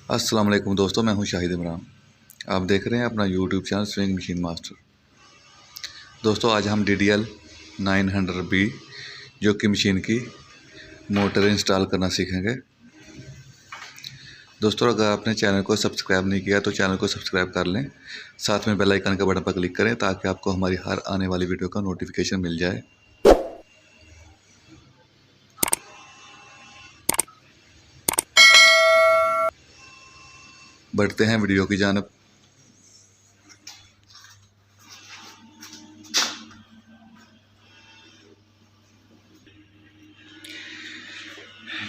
अस्सलाम वालेकुम दोस्तों, मैं हूं शाहिद इमरान। आप देख रहे हैं अपना YouTube channel swing machine master. दोस्तों, आज हम DDL 900B जो कि मशीन की मोटर इंस्टॉल करना सीखेंगे। दोस्तों, अगर आपने चैनल को सब्सक्राइब नहीं किया तो चैनल को सब्सक्राइब कर लें, साथ में बेल आइकन के बटन पर क्लिक करें ताकि आपको हमारी हर आने वाली वीडियो का नोटिफिकेशन मिल जाए। बढ़ते हैं वीडियो की जानिब।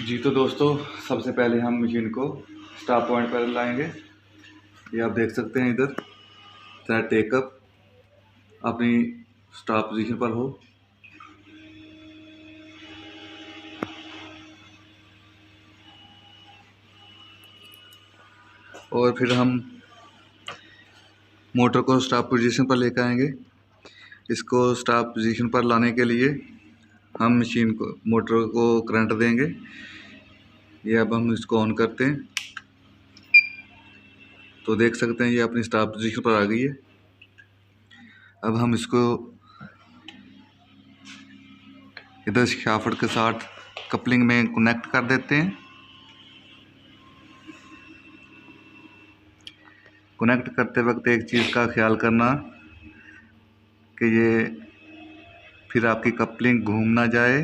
जी तो दोस्तों, सबसे पहले हम मशीन को स्टॉप पॉइंट पर लाएंगे। ये आप देख सकते हैं, इधर थ्रेड टेकअप अपनी स्टॉप पोजीशन पर हो। और फिर हम मोटर को स्टॉप पोजीशन पर लेकर आएंगे। इसको स्टॉप पोजीशन पर लाने के लिए हम मशीन को मोटर को करंट देंगे। ये अब हम इसको ऑन करते हैं तो देख सकते हैं ये अपनी स्टॉप पोजीशन पर आ गई है। अब हम इसको इधर शाफ्ट के साथ कपलिंग में कनेक्ट कर देते हैं। कनेक्ट करते वक्त एक चीज़ का ख्याल करना कि ये फिर आपकी कपलिंग घूम ना जाए।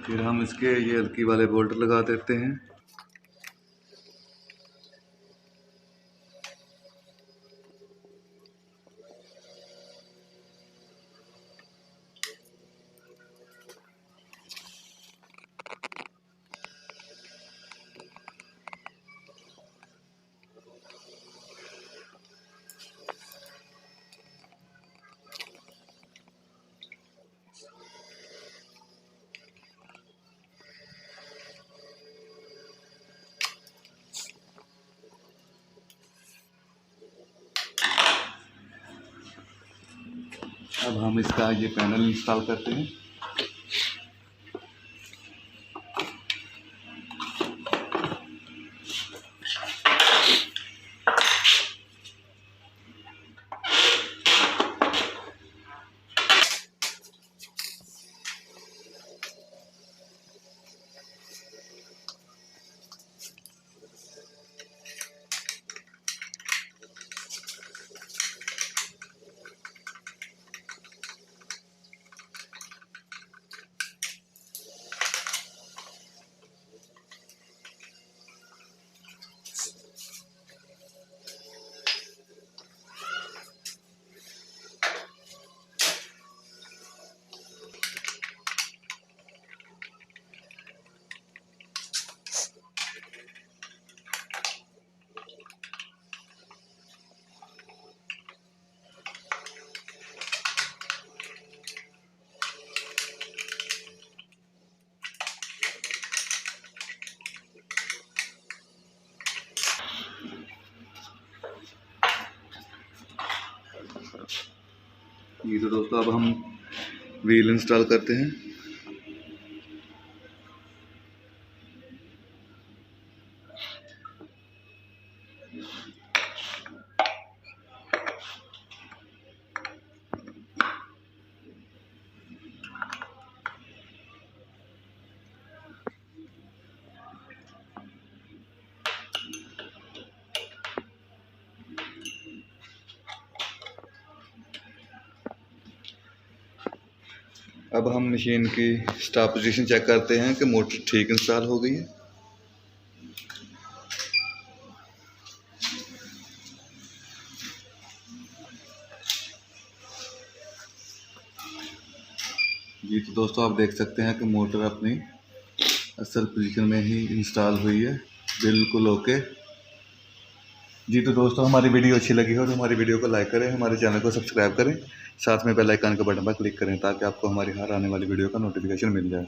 फिर हम इसके ये हल्की वाले बोल्ट लगा देते हैं। अब हम इसका ये पैनल इंस्टॉल करते हैं। ये तो दोस्तों, अब हम व्हील इंस्टॉल करते हैं। अब हम मशीन की स्टॉप पोजीशन चेक करते हैं कि मोटर ठीक इंस्टॉल हो गई है। जी तो दोस्तों आप देख सकते हैं कि मोटर अपनी असल पोजीशन में ही इंस्टॉल हुई है, बिल्कुल ओके। जी तो दोस्तों हमारी वीडियो अच्छी लगी हो तो हमारी वीडियो को लाइक करें, हमारे चैनल को सब्सक्राइब करें, साथ में बेल आइकन के बटन पर क्लिक करें ताकि आपको हमारी हर आने वाली वीडियो का नोटिफिकेशन मिल जाए।